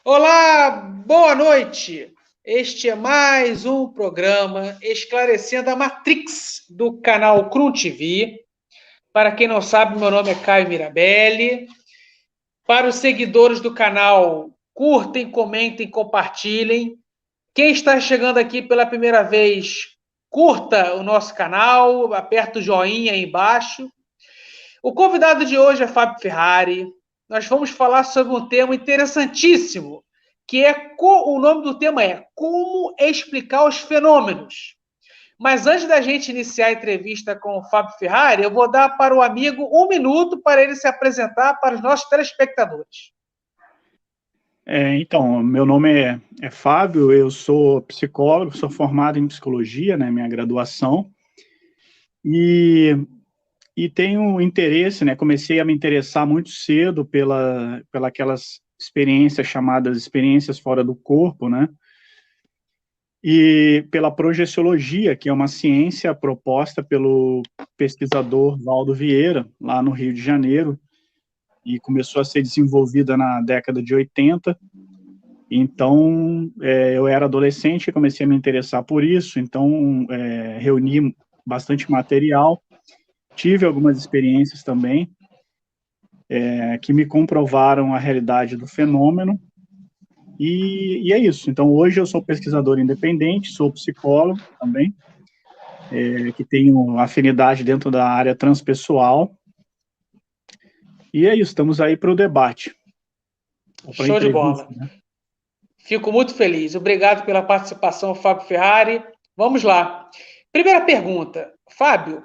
Olá, boa noite. Este é mais um programa esclarecendo a Matrix do canal Crum TV. Para quem não sabe, meu nome é Caio Mirabelli. Para os seguidores do canal, curtem, comentem, compartilhem. Quem está chegando aqui pela primeira vez, curta o nosso canal, aperta o joinha aí embaixo. O convidado de hoje é Fábio Ferrari. Nós vamos falar sobre um tema interessantíssimo, que é o nome do tema é Como explicar os fenômenos. Mas antes da gente iniciar a entrevista com o Fábio Ferrari, eu vou dar para o amigo 1 minuto para ele se apresentar para os nossos telespectadores. Então, meu nome é Fábio, eu sou psicólogo, sou formado em psicologia, né, minha graduação, e tenho interesse, né, comecei a me interessar muito cedo pela aquelas experiências chamadas experiências fora do corpo, né, e pela projeciologia, que é uma ciência proposta pelo pesquisador Valdo Vieira, lá no Rio de Janeiro, e começou a ser desenvolvida na década de 80. Então, eu era adolescente e comecei a me interessar por isso, então reuni bastante material, tive algumas experiências também, que me comprovaram a realidade do fenômeno, e é isso. Então, hoje eu sou pesquisador independente, sou psicólogo também, que tenho afinidade dentro da área transpessoal, e é isso, estamos aí para o debate. Show de bola. Né? Fico muito feliz. Obrigado pela participação, Fábio Ferrari. Vamos lá. Primeira pergunta. Fábio,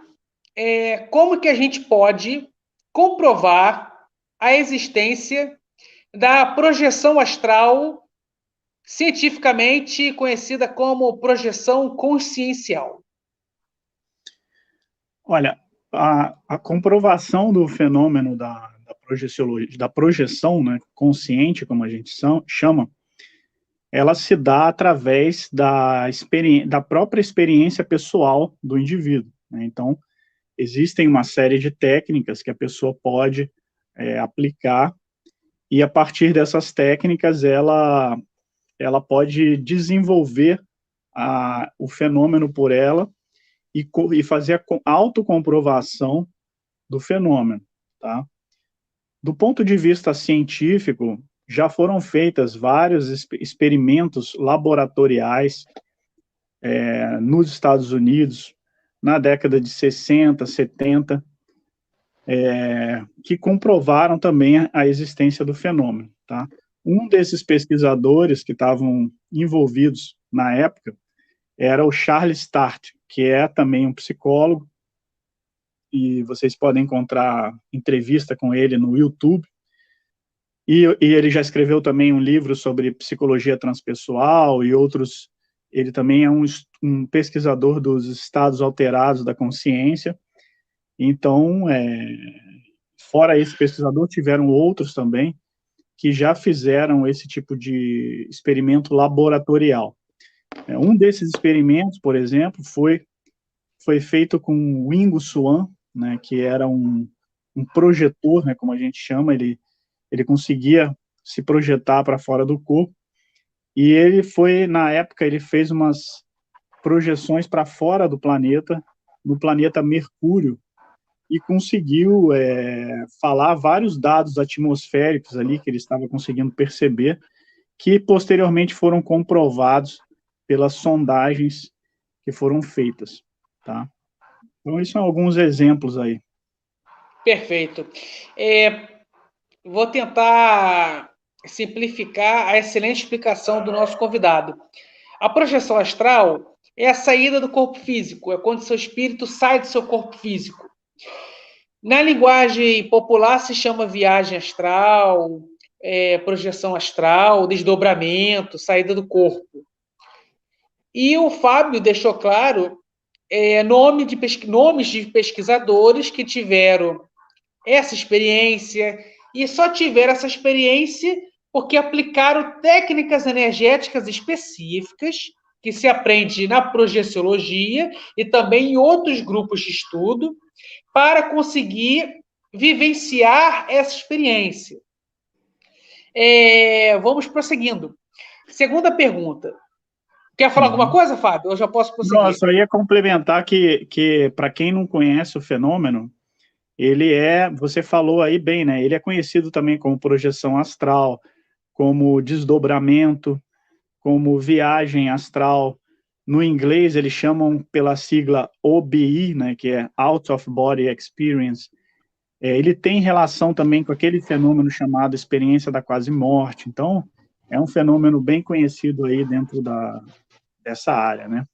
como que a gente pode comprovar a existência da projeção astral, cientificamente conhecida como projeção consciencial? Olha, a comprovação do fenômeno da projeciologia, da projeção, né, consciente, como a gente chama, ela se dá através da própria experiência pessoal do indivíduo, né? Então, existem uma série de técnicas que a pessoa pode aplicar, e a partir dessas técnicas ela pode desenvolver o fenômeno por ela e fazer a autocomprovação do fenômeno, tá? Do ponto de vista científico, já foram feitas vários experimentos laboratoriais nos Estados Unidos, na década de 60, 70, que comprovaram também a existência do fenômeno, tá? Um desses pesquisadores que estavam envolvidos na época era o Charles Start, que é também um psicólogo, e vocês podem encontrar entrevista com ele no YouTube, e ele já escreveu também um livro sobre psicologia transpessoal e outros. Ele também é um pesquisador dos estados alterados da consciência. Então, fora esse pesquisador, tiveram outros também que já fizeram esse tipo de experimento laboratorial. Um desses experimentos, por exemplo, foi feito com o Ingo Swann, né, que era um projetor, né, como a gente chama. Ele conseguia se projetar para fora do corpo, e na época, ele fez umas projeções para fora do planeta, no planeta Mercúrio, e conseguiu falar vários dados atmosféricos ali que ele estava conseguindo perceber, que posteriormente foram comprovados pelas sondagens que foram feitas, tá? Então, esses são alguns exemplos aí. Perfeito. Vou tentar simplificar a excelente explicação do nosso convidado. A projeção astral é a saída do corpo físico, é quando seu espírito sai do seu corpo físico. Na linguagem popular se chama viagem astral, projeção astral, desdobramento, saída do corpo. E o Fábio deixou claro nomes de pesquisadores que tiveram essa experiência, e só tiveram essa experiência porque aplicaram técnicas energéticas específicas que se aprende na projeciologia e também em outros grupos de estudo para conseguir vivenciar essa experiência. Vamos prosseguindo. Segunda pergunta. Quer falar alguma Uhum. coisa, Fábio? Eu já posso Não, eu prosseguir. só ia complementar que para quem não conhece o fenômeno, você falou aí bem, né? Ele é conhecido também como projeção astral, como desdobramento, como viagem astral. No inglês, eles chamam pela sigla OBE, né, que é Out of Body Experience. Ele tem relação também com aquele fenômeno chamado experiência da quase morte. Então, é um fenômeno bem conhecido aí dentro dessa área, né?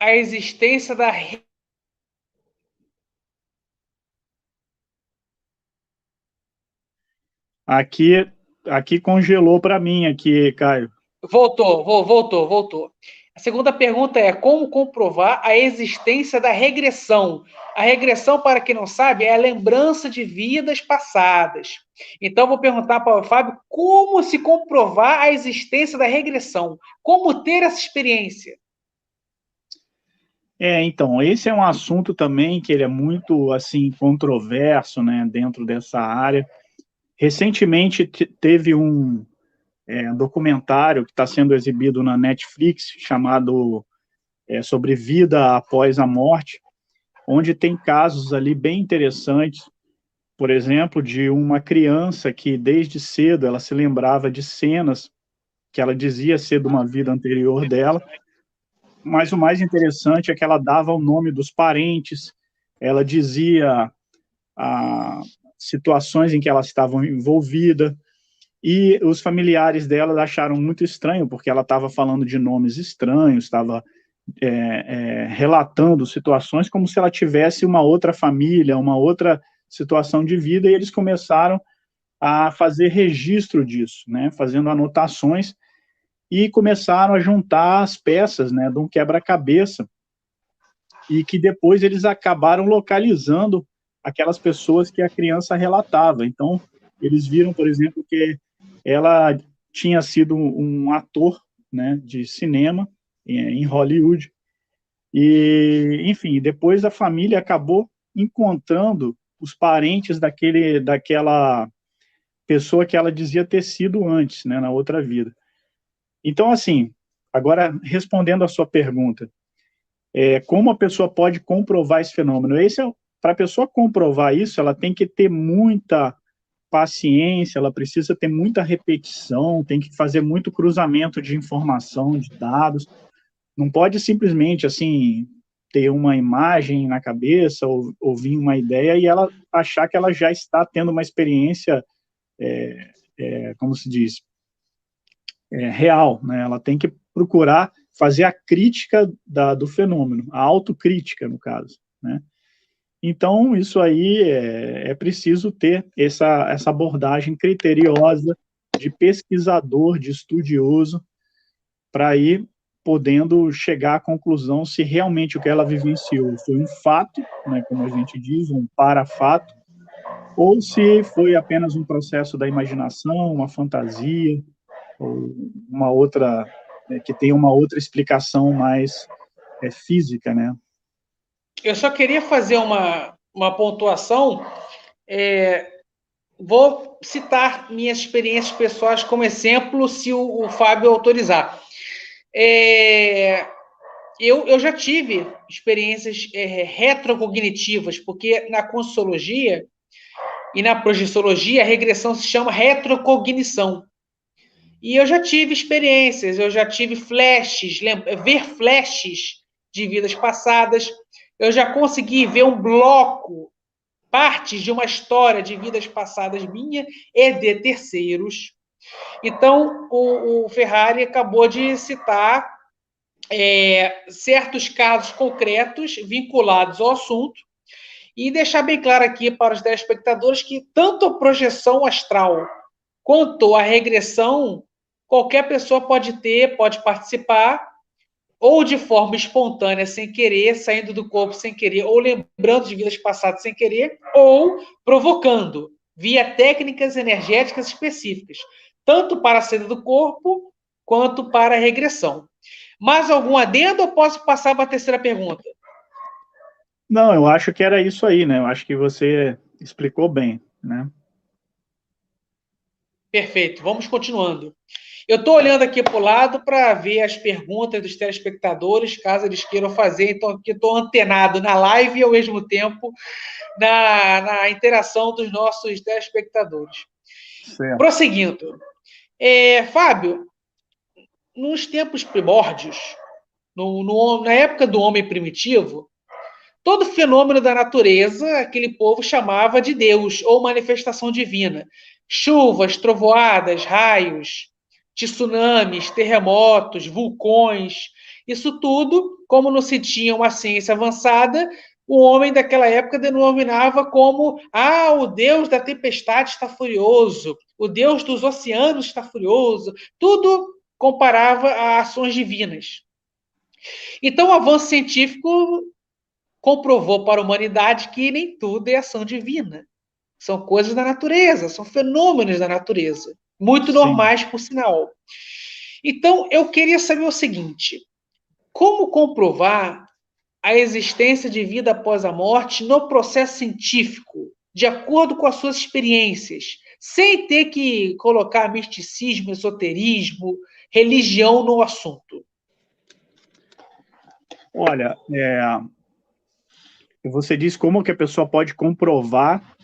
A existência da... Aqui congelou para mim, aqui, Caio. Voltou. A segunda pergunta é como comprovar a existência da regressão? A regressão, para quem não sabe, é a lembrança de vidas passadas. Então, vou perguntar para o Fábio como se comprovar a existência da regressão? Como ter essa experiência? Então, esse é um assunto também que ele é muito, assim, controverso, né, dentro dessa área. Recentemente teve um documentário que está sendo exibido na Netflix, chamado sobre vida após a morte, onde tem casos ali bem interessantes, por exemplo, de uma criança que desde cedo ela se lembrava de cenas que ela dizia ser de uma vida anterior dela, mas o mais interessante é que ela dava o nome dos parentes, ela dizia situações em que elas estavam envolvidas, e os familiares dela acharam muito estranho, porque ela estava falando de nomes estranhos, estava relatando situações como se ela tivesse uma outra família, uma outra situação de vida, e eles começaram a fazer registro disso, né, fazendo anotações, e começaram a juntar as peças, né, de um quebra-cabeça, e que depois eles acabaram localizando aquelas pessoas que a criança relatava. Então, eles viram, por exemplo, que ela tinha sido um ator, né, de cinema em Hollywood, e, enfim, depois a família acabou encontrando os parentes daquela pessoa que ela dizia ter sido antes, né, na outra vida. Então, assim, agora respondendo a sua pergunta, como a pessoa pode comprovar esse fenômeno? Para a pessoa comprovar isso, ela tem que ter muita paciência, ela precisa ter muita repetição, tem que fazer muito cruzamento de informação, de dados. Não pode simplesmente, assim, ter uma imagem na cabeça ou ouvir uma ideia e ela achar que ela já está tendo uma experiência, como se diz, real, né? Ela tem que procurar fazer a crítica do fenômeno, a autocrítica, no caso, né? Então, isso aí é preciso ter essa abordagem criteriosa de pesquisador, de estudioso, para ir podendo chegar à conclusão se realmente o que ela vivenciou foi um fato, né, como a gente diz, um parafato, ou se foi apenas um processo da imaginação, uma fantasia, ou uma outra, que tem uma outra explicação mais física, né? Eu só queria fazer uma pontuação. Vou citar minhas experiências pessoais como exemplo, se o Fábio autorizar. Eu já tive experiências retrocognitivas, porque na consciologia e na projeciologia a regressão se chama retrocognição. E eu já tive experiências, eu já tive flashes, ver flashes de vidas passadas, eu já consegui ver um bloco, partes de uma história de vidas passadas minha e de terceiros. Então, o Ferrari acabou de citar certos casos concretos vinculados ao assunto e deixar bem claro aqui para os telespectadores que tanto a projeção astral quanto a regressão, qualquer pessoa pode ter, pode participar, ou de forma espontânea, sem querer, saindo do corpo sem querer, ou lembrando de vidas passadas sem querer, ou provocando, via técnicas energéticas específicas, tanto para a saída do corpo, quanto para a regressão. Mais algum adendo ou posso passar para a terceira pergunta? Não, eu acho que era isso aí, né? Eu acho que você explicou bem, né? Perfeito, vamos continuando. Eu estou olhando aqui para o lado para ver as perguntas dos telespectadores, caso eles queiram fazer. Então, aqui estou antenado na live e, ao mesmo tempo, na interação dos nossos telespectadores. Certo. Prosseguindo. Fábio, nos tempos primórdios, na época do homem primitivo, todo fenômeno da natureza, aquele povo chamava de Deus ou manifestação divina. Chuvas, trovoadas, raios, tsunamis, terremotos, vulcões, isso tudo, como não se tinha uma ciência avançada, o homem daquela época denominava como: o Deus da tempestade está furioso, o Deus dos oceanos está furioso. Tudo comparava a ações divinas. Então, o avanço científico comprovou para a humanidade que nem tudo é ação divina. São coisas da natureza, são fenômenos da natureza, muito Sim. normais, por sinal. Então, eu queria saber o seguinte: como comprovar a existência de vida após a morte no processo científico, de acordo com as suas experiências, sem ter que colocar misticismo, esoterismo, religião no assunto? Olha, você diz como que a pessoa pode comprovar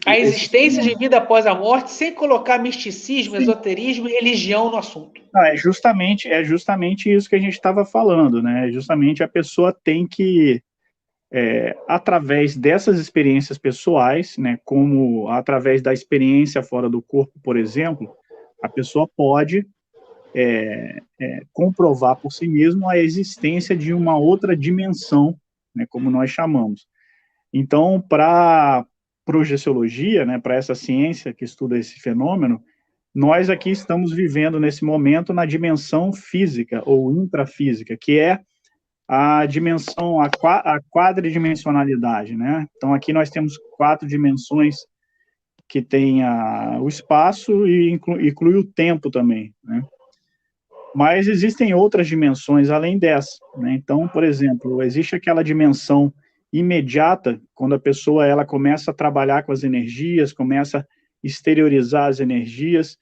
A esse existência de fenômeno. vida após a morte sem colocar misticismo, Sim. esoterismo e religião no assunto. É justamente isso que a gente estava falando, né? Justamente a pessoa tem que, através dessas experiências pessoais, né, como através da experiência fora do corpo, por exemplo, a pessoa pode comprovar por si mesmo a existência de uma outra dimensão, né, como nós chamamos. Então, para projeciologia, né, para essa ciência que estuda esse fenômeno, nós aqui estamos vivendo nesse momento na dimensão física ou intrafísica, que é a dimensão, a quadridimensionalidade, né? Então, aqui nós temos 4 dimensões que tem o espaço e inclui o tempo também, né? Mas existem outras dimensões além dessa, né? Então, por exemplo, existe aquela dimensão imediata, quando a pessoa ela começa a trabalhar com as energias, começa a exteriorizar as energias,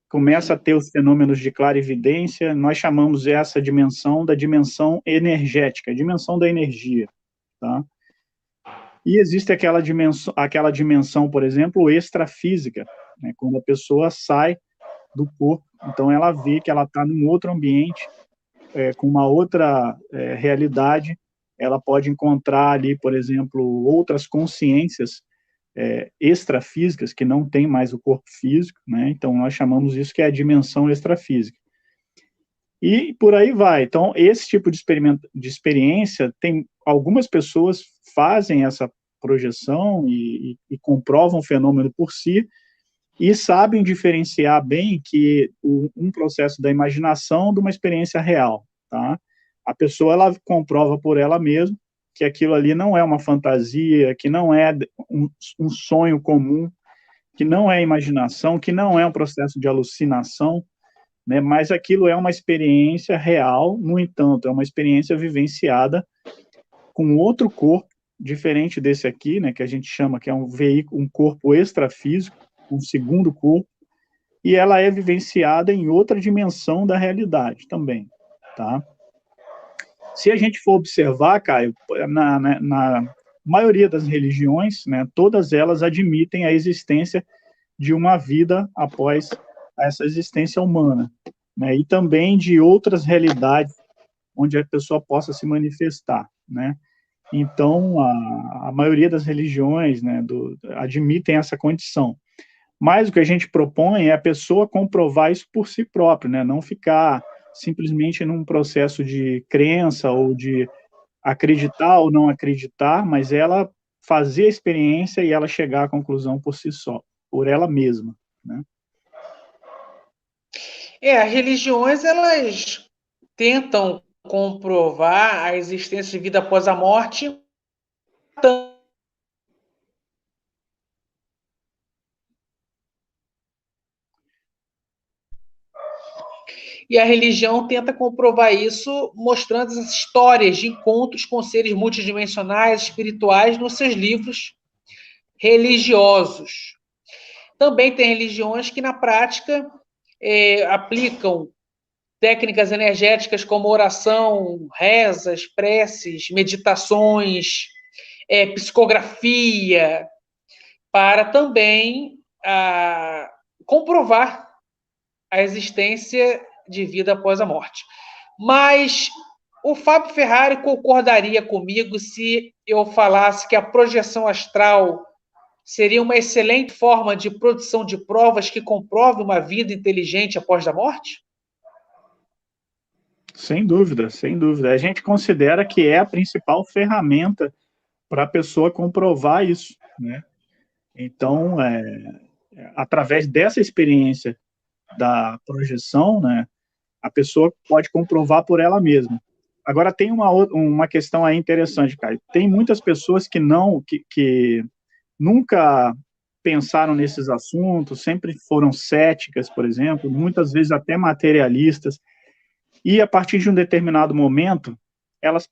começa a ter os fenômenos de clarividência, nós chamamos essa dimensão da dimensão energética, a dimensão da energia, tá? E existe aquela dimensão, por exemplo, extrafísica, né? Quando a pessoa sai do corpo, então ela vê que ela está num outro ambiente, com uma outra realidade, ela pode encontrar ali, por exemplo, outras consciências extrafísicas que não tem mais o corpo físico, né? Então nós chamamos isso que é a dimensão extrafísica. E por aí vai. Então esse tipo de experiência tem algumas pessoas fazem essa projeção e comprovam o fenômeno por si e sabem diferenciar bem que um processo da imaginação de uma experiência real, tá? A pessoa ela comprova por ela mesma que aquilo ali não é uma fantasia, que não é um sonho comum, que não é imaginação, que não é um processo de alucinação, né? Mas aquilo é uma experiência real, no entanto, é uma experiência vivenciada com outro corpo diferente desse aqui, né? Que a gente chama que é um veículo, um corpo extrafísico, um segundo corpo, e ela é vivenciada em outra dimensão da realidade também, tá? Se a gente for observar, Caio, na maioria das religiões, né, todas elas admitem a existência de uma vida após essa existência humana, né, e também de outras realidades onde a pessoa possa se manifestar, né? Então, a maioria das religiões, né, admitem essa condição. Mas o que a gente propõe é a pessoa comprovar isso por si própria, né? Não ficar simplesmente num processo de crença ou de acreditar ou não acreditar, mas ela fazer a experiência e ela chegar à conclusão por si só, por ela mesma, né? As religiões elas tentam comprovar a existência de vida após a morte. E a religião tenta comprovar isso mostrando as histórias de encontros com seres multidimensionais, espirituais, nos seus livros religiosos. Também tem religiões que, na prática, aplicam técnicas energéticas como oração, rezas, preces, meditações, psicografia, para também comprovar a existência de vida após a morte. Mas o Fábio Ferrari concordaria comigo se eu falasse que a projeção astral seria uma excelente forma de produção de provas que comprove uma vida inteligente após a morte? Sem dúvida, sem dúvida. A gente considera que é a principal ferramenta para a pessoa comprovar isso, né? Então, através dessa experiência da projeção, né, a pessoa pode comprovar por ela mesma. Agora, tem uma questão aí interessante, Caio. Tem muitas pessoas que nunca pensaram nesses assuntos, sempre foram céticas, por exemplo, muitas vezes até materialistas, e a partir de um determinado momento, elas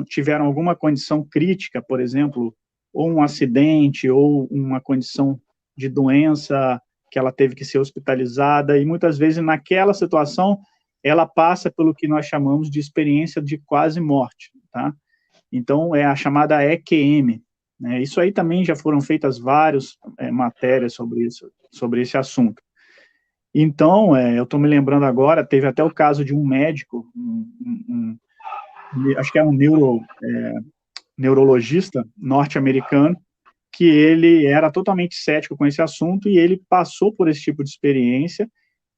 tiveram alguma condição crítica, por exemplo, ou um acidente, ou uma condição de doença que ela teve que ser hospitalizada, e muitas vezes naquela situação ela passa pelo que nós chamamos de experiência de quase morte, tá? Então, é a chamada EQM, né? Isso aí também já foram feitas várias matérias sobre esse assunto. Então, eu estou me lembrando agora, teve até o caso de um médico, acho que era um neurologista norte-americano, que ele era totalmente cético com esse assunto e ele passou por esse tipo de experiência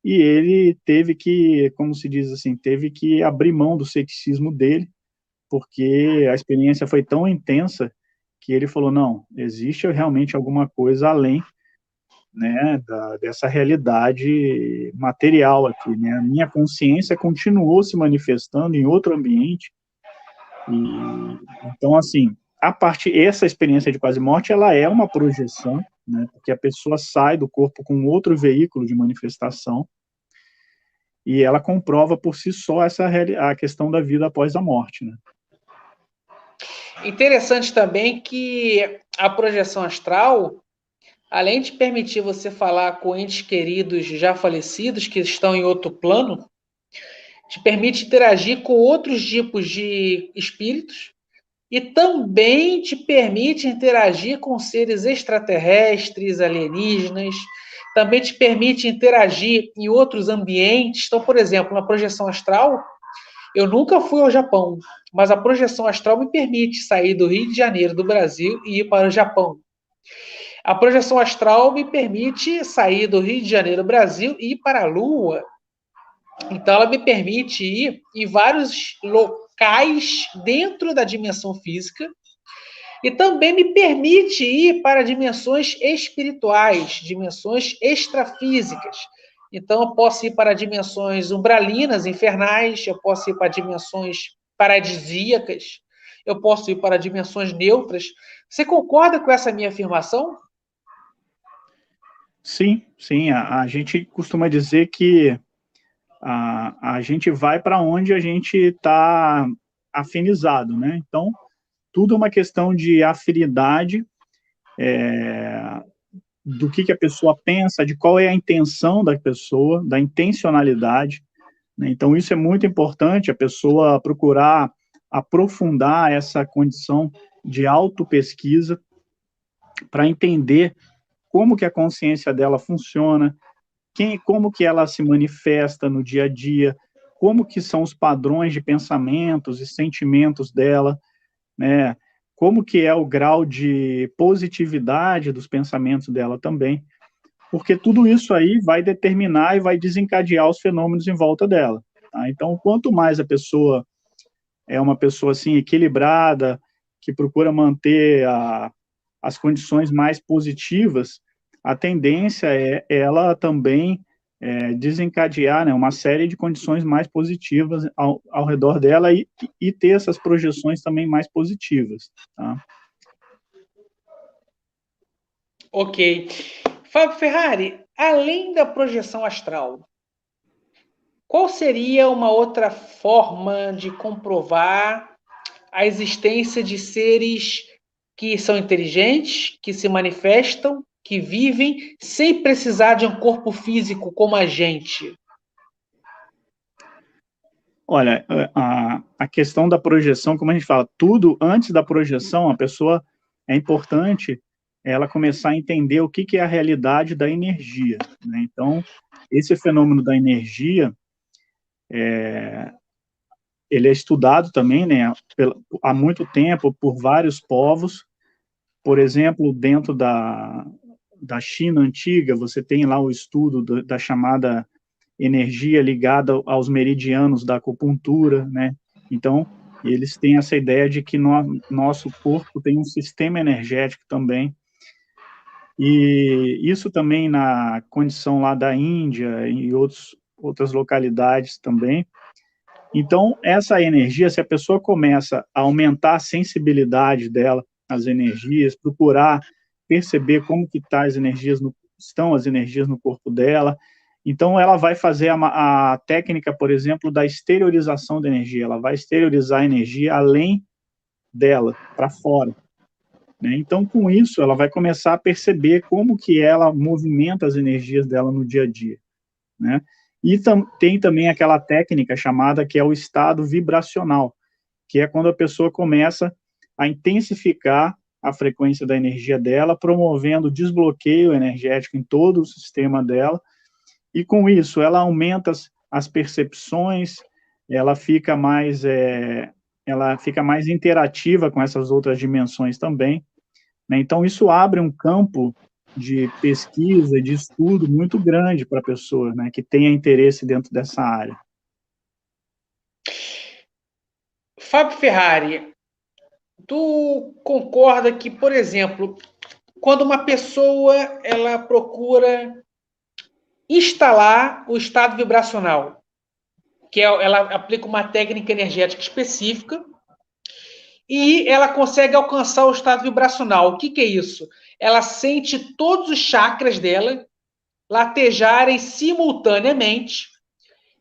e ele teve que, como se diz assim, teve que abrir mão do ceticismo dele, porque a experiência foi tão intensa que ele falou, não, existe realmente alguma coisa além, né, dessa realidade material aqui, né? A minha consciência continuou se manifestando em outro ambiente. Então, assim, essa experiência de quase morte, ela é uma projeção, né? Porque a pessoa sai do corpo com outro veículo de manifestação e ela comprova por si só a questão da vida após a morte, né? Interessante também que a projeção astral, além de permitir você falar com entes queridos já falecidos que estão em outro plano, te permite interagir com outros tipos de espíritos e também te permite interagir com seres extraterrestres, alienígenas, também te permite interagir em outros ambientes. Então, por exemplo, na projeção astral, eu nunca fui ao Japão, mas a projeção astral me permite sair do Rio de Janeiro, do Brasil, e ir para o Japão. A projeção astral me permite sair do Rio de Janeiro, Brasil, e ir para a Lua. Então, ela me permite ir em vários locais dentro da dimensão física e também me permite ir para dimensões espirituais, dimensões extrafísicas. Então, eu posso ir para dimensões umbralinas, infernais, eu posso ir para dimensões paradisíacas, eu posso ir para dimensões neutras. Você concorda com essa minha afirmação? Sim, sim. A gente costuma dizer que a gente vai para onde a gente está afinizado, né? Então, tudo é uma questão de afinidade, do que a pessoa pensa, de qual é a intenção da pessoa, da intencionalidade, né? Então, isso é muito importante, a pessoa procurar aprofundar essa condição de autopesquisa para entender como que a consciência dela funciona, como que ela se manifesta no dia a dia, como que são os padrões de pensamentos e sentimentos dela, né? Como que é o grau de positividade dos pensamentos dela também, porque tudo isso aí vai determinar e vai desencadear os fenômenos em volta dela, tá? Então, quanto mais a pessoa é uma pessoa assim equilibrada, que procura manter as condições mais positivas, a tendência é ela também desencadear, né, uma série de condições mais positivas ao redor dela e ter essas projeções também mais positivas, tá? Ok. Fábio Ferrari, além da projeção astral, qual seria uma outra forma de comprovar a existência de seres que são inteligentes, que se manifestam, que vivem sem precisar de um corpo físico como a gente? Olha, a questão da projeção, como a gente fala, tudo antes da projeção, a pessoa, é importante ela começar a entender o que é a realidade da energia, né? Então, esse fenômeno da energia, ele é estudado também, né, há muito tempo por vários povos. Por exemplo, dentro da China antiga, você tem lá o estudo da chamada energia ligada aos meridianos da acupuntura, né? Então, eles têm essa ideia de que nosso corpo tem um sistema energético também, e isso também na condição lá da Índia e outras localidades também. Então, essa energia, se a pessoa começa a aumentar a sensibilidade dela às energias, procurar perceber como que estão as energias no corpo dela, então ela vai fazer a técnica, por exemplo, da exteriorização da energia. Ela vai exteriorizar a energia além dela, para fora, né? Então, com isso, ela vai começar a perceber como que ela movimenta as energias dela no dia a dia, né? E tem também aquela técnica chamada que é o estado vibracional, que é quando a pessoa começa a intensificar a frequência da energia dela, promovendo desbloqueio energético em todo o sistema dela, e com isso ela aumenta as percepções, ela fica mais, ela fica mais interativa com essas outras dimensões também, né? Então, isso abre um campo de pesquisa, de estudo muito grande para a pessoa, né, que tenha interesse dentro dessa área. Fábio Ferrari, tu concorda que, por exemplo, quando uma pessoa ela procura instalar o estado vibracional, ela aplica uma técnica energética específica e ela consegue alcançar o estado vibracional. O que é isso? Ela sente todos os chakras dela latejarem simultaneamente,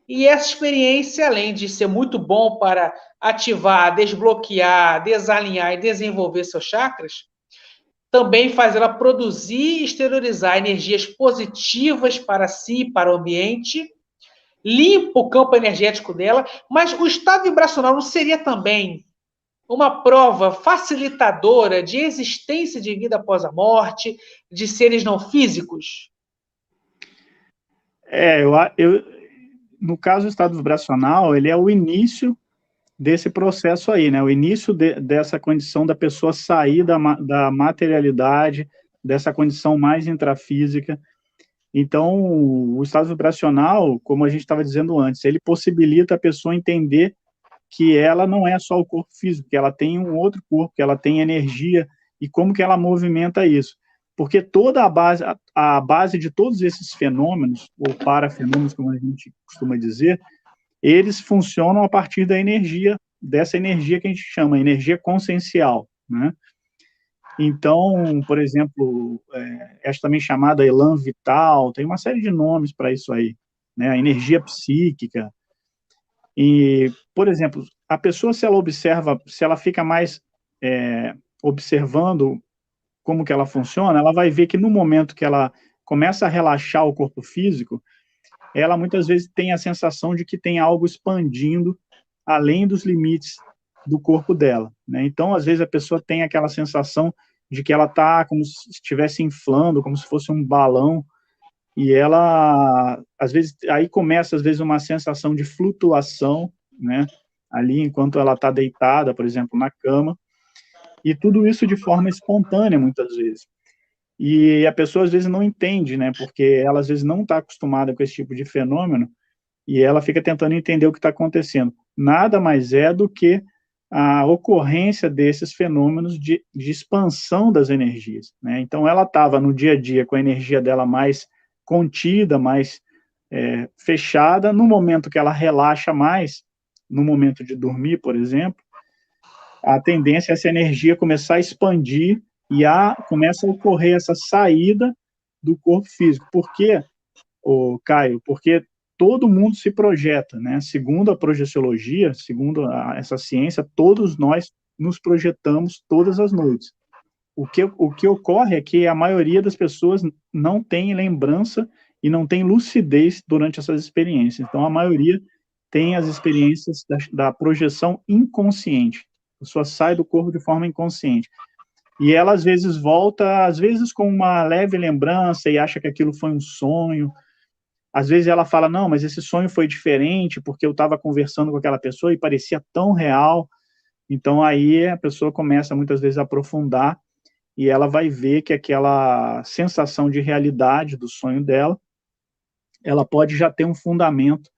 e essa experiência, além de ser muito bom para ativar, desbloquear, desalinhar e desenvolver seus chakras, também faz ela produzir e exteriorizar energias positivas para si, para o ambiente, limpa o campo energético dela, mas o estado vibracional não seria também uma prova facilitadora de existência de vida após a morte, de seres não físicos? No caso do estado vibracional, ele é o início desse processo aí, né? O início dessa condição da pessoa sair da materialidade, dessa condição mais intrafísica. Então, o estado vibracional, como a gente estava dizendo antes, ele possibilita a pessoa entender que ela não é só o corpo físico, que ela tem um outro corpo, que ela tem energia, e como que ela movimenta isso. Porque toda a base de todos esses fenômenos, ou parafenômenos, como a gente costuma dizer, eles funcionam a partir da energia, dessa energia que a gente chama energia consciencial, né? Então, por exemplo, é também chamada elan vital, tem uma série de nomes para isso aí, né? A energia psíquica. E, por exemplo, a pessoa, se ela fica mais observando como que ela funciona, ela vai ver que no momento que ela começa a relaxar o corpo físico, ela muitas vezes tem a sensação de que tem algo expandindo além dos limites do corpo dela, né? Então, às vezes, a pessoa tem aquela sensação de que ela está como se estivesse inflando, como se fosse um balão, e ela, às vezes, aí começa, às vezes, uma sensação de flutuação, né? Ali, enquanto ela está deitada, por exemplo, na cama, e tudo isso de forma espontânea, muitas vezes. E a pessoa, às vezes, não entende, né? Porque ela, às vezes, não está acostumada com esse tipo de fenômeno, e ela fica tentando entender o que está acontecendo. Nada mais é do que a ocorrência desses fenômenos de expansão das energias, né? Então, ela estava no dia a dia com a energia dela mais contida, mais fechada. No momento que ela relaxa mais, no momento de dormir, por exemplo, a tendência é essa energia começar a expandir e começa a ocorrer essa saída do corpo físico. Por quê, Caio? Porque todo mundo se projeta, né? Segundo a projeciologia, segundo essa ciência, todos nós nos projetamos todas as noites. O que ocorre é que a maioria das pessoas não tem lembrança e não tem lucidez durante essas experiências. Então, a maioria tem as experiências da projeção inconsciente. A pessoa sai do corpo de forma inconsciente. E ela, às vezes, volta, às vezes, com uma leve lembrança e acha que aquilo foi um sonho. Às vezes, ela fala, não, mas esse sonho foi diferente porque eu estava conversando com aquela pessoa e parecia tão real. Então, aí a pessoa começa, muitas vezes, a aprofundar e ela vai ver que aquela sensação de realidade do sonho dela, ela pode já ter um fundamento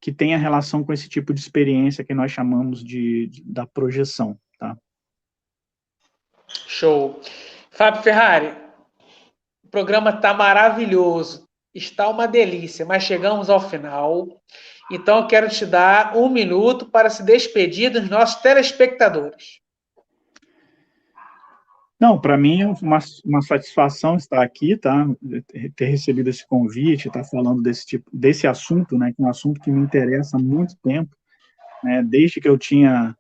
que tenha relação com esse tipo de experiência que nós chamamos da projeção, tá? Show. Fábio Ferrari, o programa está maravilhoso, está uma delícia, mas chegamos ao final. Então, eu quero te dar 1 minuto para se despedir dos nossos telespectadores. Não, para mim é uma satisfação estar aqui, tá? Ter recebido esse convite, estar falando desse assunto, né? Que é um assunto que me interessa há muito tempo, né? Desde que eu tinha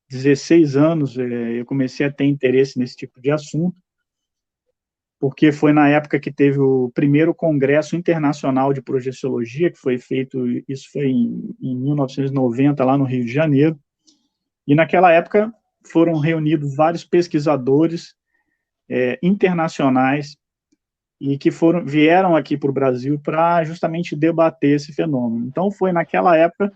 16 anos, eu comecei a ter interesse nesse tipo de assunto, porque foi na época que teve o primeiro Congresso Internacional de Projeciologia, que foi feito, isso foi em 1990, lá no Rio de Janeiro, e naquela época foram reunidos vários pesquisadores internacionais e que vieram aqui para o Brasil para justamente debater esse fenômeno. Então, foi naquela época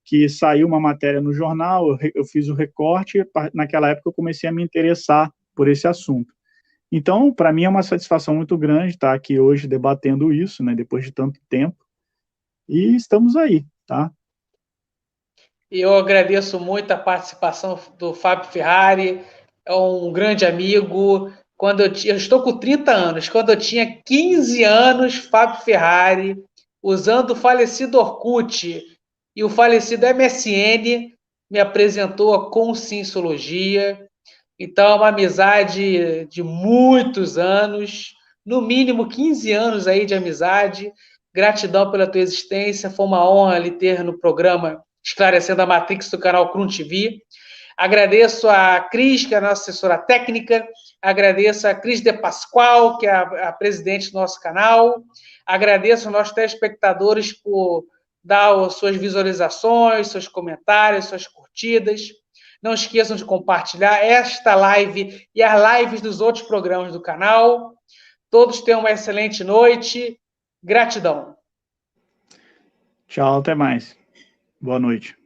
que saiu uma matéria no jornal, eu fiz o recorte, naquela época eu comecei a me interessar por esse assunto. Então, para mim é uma satisfação muito grande estar aqui hoje debatendo isso, né, depois de tanto tempo, e estamos aí, tá? Eu agradeço muito a participação do Fábio Ferrari, é um grande amigo. Eu estou com 30 anos, quando eu tinha 15 anos, Fábio Ferrari, usando o falecido Orkut e o falecido MSN, me apresentou a Conscienciologia. Então, é uma amizade de muitos anos, no mínimo 15 anos aí de amizade. Gratidão pela tua existência, foi uma honra lhe ter no programa Esclarecendo a Matrix do canal Crum TV. Agradeço a Cris, que é a nossa assessora técnica, agradeço a Cris de Pascoal, que é a presidente do nosso canal, agradeço aos nossos telespectadores por dar as suas visualizações, seus comentários, suas curtidas. Não esqueçam de compartilhar esta live e as lives dos outros programas do canal. Todos tenham uma excelente noite. Gratidão. Tchau, até mais. Boa noite.